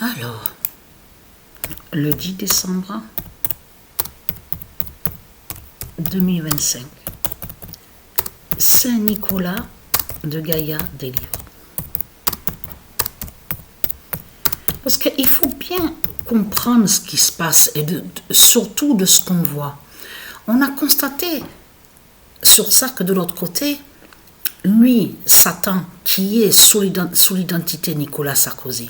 Alors, le 10 décembre 2025, Saint Nicolas de Gaïa délivre. Parce qu'il faut bien comprendre ce qui se passe et surtout de ce qu'on voit. On a constaté sur ça que de l'autre côté, lui, Satan, qui est sous l'identité Nicolas Sarkozy,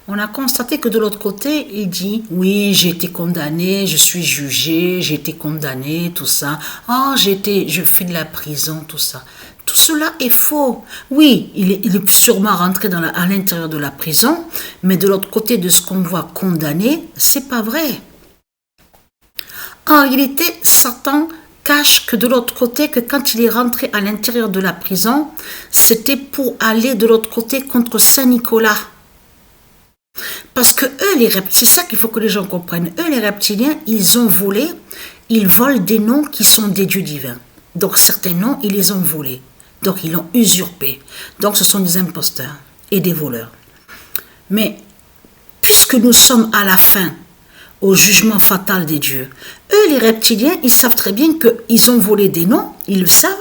on a constaté que de l'autre côté, il dit, oui, j'ai été condamné, je suis jugé, j'ai été condamné, tout ça. Oh, je fais de la prison, tout ça. Tout cela est faux. Oui, il est sûrement rentré à l'intérieur de la prison, mais de l'autre côté de ce qu'on voit condamné, c'est pas vrai. En réalité, Satan cache que de l'autre côté, que quand il est rentré à l'intérieur de la prison, c'était pour aller de l'autre côté contre Saint Nicolas. Parce que eux, les reptiliens, c'est ça qu'il faut que les gens comprennent. Eux, les reptiliens, ils ont volé, ils volent des noms qui sont des dieux divins. Donc certains noms, ils les ont volés. Donc ils l'ont usurpé. Donc ce sont des imposteurs et des voleurs. Mais puisque nous sommes à la fin, au jugement fatal des dieux, eux, les reptiliens, ils savent très bien qu'ils ont volé des noms, ils le savent,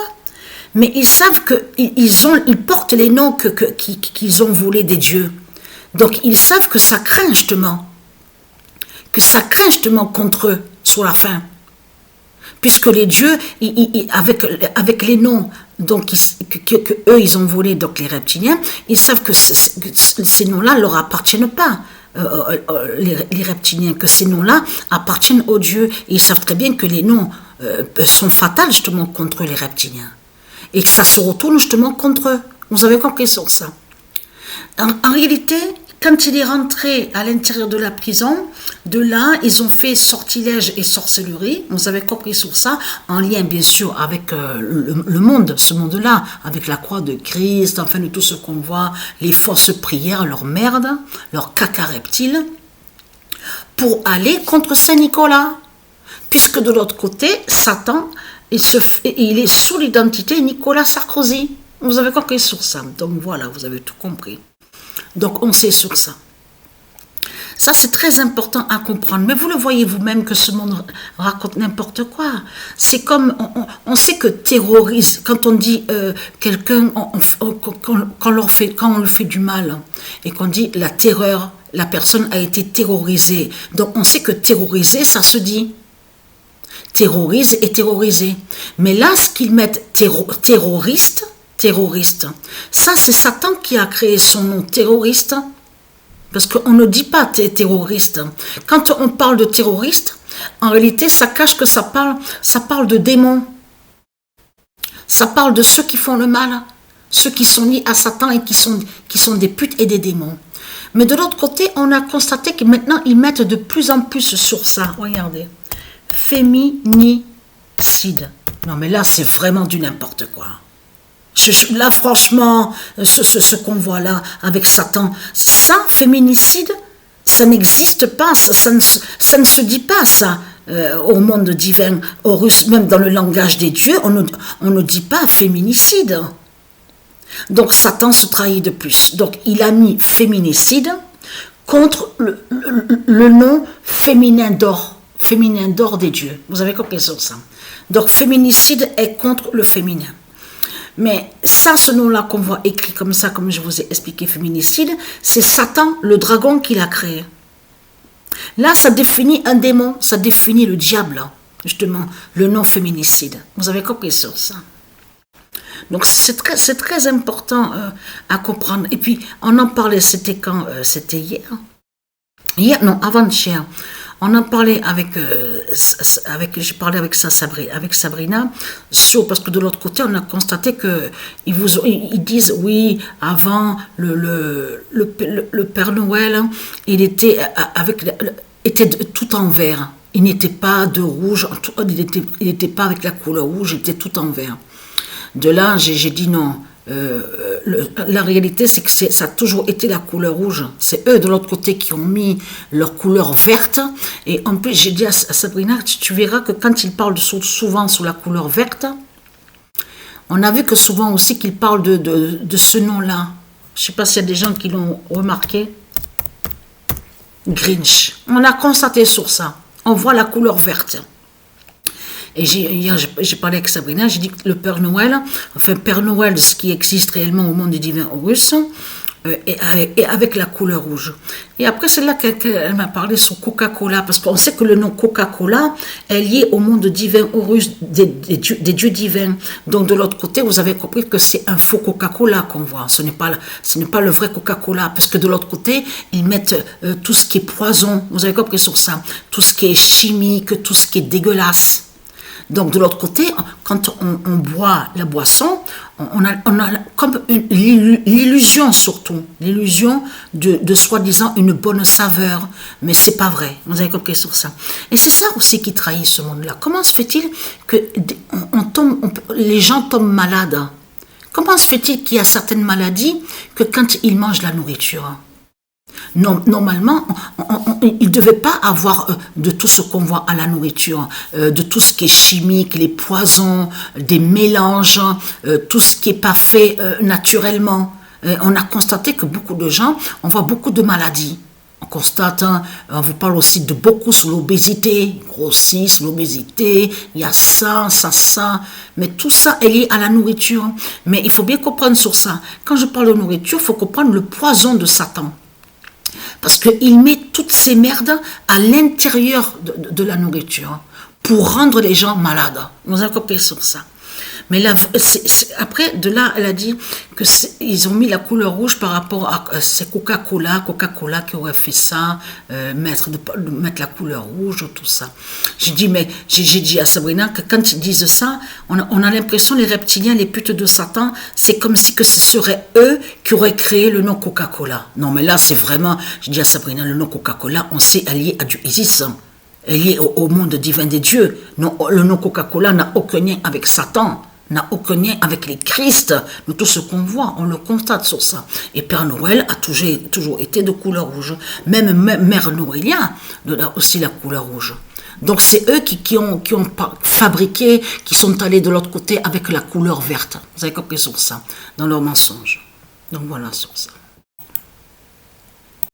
mais ils savent qu'ils portent les noms qu'ils ont volés des dieux. Donc ils savent que ça craint justement contre eux sur la fin. Puisque les dieux, avec les noms donc, eux ils ont volé, donc les reptiliens, ils savent que ces noms-là ne leur appartiennent pas. Les reptiliens, que ces noms-là appartiennent aux dieux. Et ils savent très bien que les noms sont fatals justement contre les reptiliens. Et que ça se retourne justement contre eux. Vous avez compris sur ça. En réalité, quand il est rentré à l'intérieur de la prison, de là, ils ont fait sortilège et sorcellerie. Vous avez compris sur ça, en lien bien sûr avec le monde, ce monde-là, avec la croix de Christ, enfin de tout ce qu'on voit, les fausses prières, leur merde, leur caca reptile, pour aller contre Saint Nicolas. Puisque de l'autre côté, Satan, il est sous l'identité Nicolas Sarkozy. Vous avez compris sur ça. Donc voilà, vous avez tout compris. Donc on sait sur ça. Ça c'est très important à comprendre. Mais vous le voyez vous-même que ce monde raconte n'importe quoi. C'est comme, on sait que terrorise, quand on dit quelqu'un, quand on le fait du mal, et qu'on dit la terreur, la personne a été terrorisée. Donc on sait que terroriser, ça se dit. Terrorise et terroriser. Mais là, ce qu'ils mettent terroriste, ça c'est Satan qui a créé son nom terroriste, parce qu'on ne dit pas terroriste. Quand on parle de terroriste, en réalité ça cache que ça parle de démons, ça parle de ceux qui font le mal, ceux qui sont liés à Satan et qui sont des putes et des démons. Mais de l'autre côté, on a constaté que maintenant ils mettent de plus en plus sur ça. Regardez, féminicide. Non mais là c'est vraiment du n'importe quoi. Là, franchement, ce qu'on voit là avec Satan, ça, féminicide, ça n'existe pas, ça ne se dit pas ça au monde divin, au russe, même dans le langage des dieux, on ne dit pas féminicide. Donc Satan se trahit de plus. Donc il a mis féminicide contre le nom féminin d'or des dieux. Vous avez compris sur ça. Donc féminicide est contre le féminin. Mais ça, ce nom-là qu'on voit écrit comme ça, comme je vous ai expliqué, féminicide, c'est Satan, le dragon, qui l'a créé. Là, ça définit un démon, ça définit le diable, justement, le nom féminicide. Vous avez compris sur ça. Donc, c'est très important à comprendre. Et puis, on en parlait, c'était quand c'était hier. Hier, non, avant-hier. On en parlait j'ai parlé avec Sabrina, parce que de l'autre côté, on a constaté qu'ils disent, oui, avant, le Père Noël, il était était tout en vert. Il n'était pas de rouge, il n'était pas avec la couleur rouge, il était tout en vert. De là, j'ai dit non. La réalité, c'est que ça a toujours été la couleur rouge. C'est eux de l'autre côté qui ont mis leur couleur verte. Et en plus, j'ai dit à Sabrina, tu verras que quand ils parlent souvent sur la couleur verte, on a vu que souvent aussi qu'ils parlent de ce nom-là. Je ne sais pas s'il y a des gens qui l'ont remarqué. Grinch. On a constaté sur ça. On voit la couleur verte. Et hier, j'ai parlé avec Sabrina, j'ai dit que le Père Noël, enfin Père Noël, ce qui existe réellement au monde du divin Horus, et avec la couleur rouge. Et après, c'est là qu'elle m'a parlé sur Coca-Cola, parce qu'on sait que le nom Coca-Cola est lié au monde divin Horus, des dieux divins. Donc de l'autre côté, vous avez compris que c'est un faux Coca-Cola qu'on voit. Ce n'est pas le vrai Coca-Cola, parce que de l'autre côté, ils mettent tout ce qui est poison. Vous avez compris sur ça. Tout ce qui est chimique, tout ce qui est dégueulasse. Donc de l'autre côté, quand on boit la boisson, on a comme l'illusion surtout, l'illusion de soi-disant une bonne saveur, mais c'est pas vrai. Vous avez compris sur ça. Et c'est ça aussi qui trahit ce monde-là. Comment se fait-il que les gens tombent malades? Comment se fait-il qu'il y a certaines maladies que quand ils mangent la nourriture? Non, normalement, il ne devait pas avoir de tout ce qu'on voit à la nourriture, de tout ce qui est chimique, les poisons, des mélanges, tout ce qui n'est pas fait naturellement. On a constaté que beaucoup de gens, on voit beaucoup de maladies. On constate, on vous parle aussi de beaucoup sur l'obésité, grossissent, l'obésité, il y a ça, mais tout ça est lié à la nourriture. Mais il faut bien comprendre sur ça. Quand je parle de nourriture, il faut comprendre le poison de Satan. Parce qu'il met toutes ces merdes à l'intérieur de la nourriture pour rendre les gens malades. Vous avez compris sur ça. Mais là, après, de là, elle a dit qu'ils ont mis la couleur rouge par rapport à c'est Coca-Cola qui aurait fait ça, mettre la couleur rouge, tout ça. J'ai dit à Sabrina que quand ils disent ça, on a l'impression, les reptiliens, les putes de Satan, c'est comme si que ce serait eux qui auraient créé le nom Coca-Cola. Non, mais là, c'est vraiment, j'ai dit à Sabrina, le nom Coca-Cola, on sait allié à du Isis. est lié au monde divin des dieux. Non, le nom Coca-Cola n'a aucun lien avec Satan, n'a aucun lien avec les Christ. Mais tout ce qu'on voit, on le constate sur ça. Et Père Noël a toujours été de couleur rouge. Même Mère Noëlia a aussi la couleur rouge. Donc c'est eux qui ont fabriqué, qui sont allés de l'autre côté avec la couleur verte. Vous avez compris sur ça, dans leur mensonge. Donc voilà sur ça.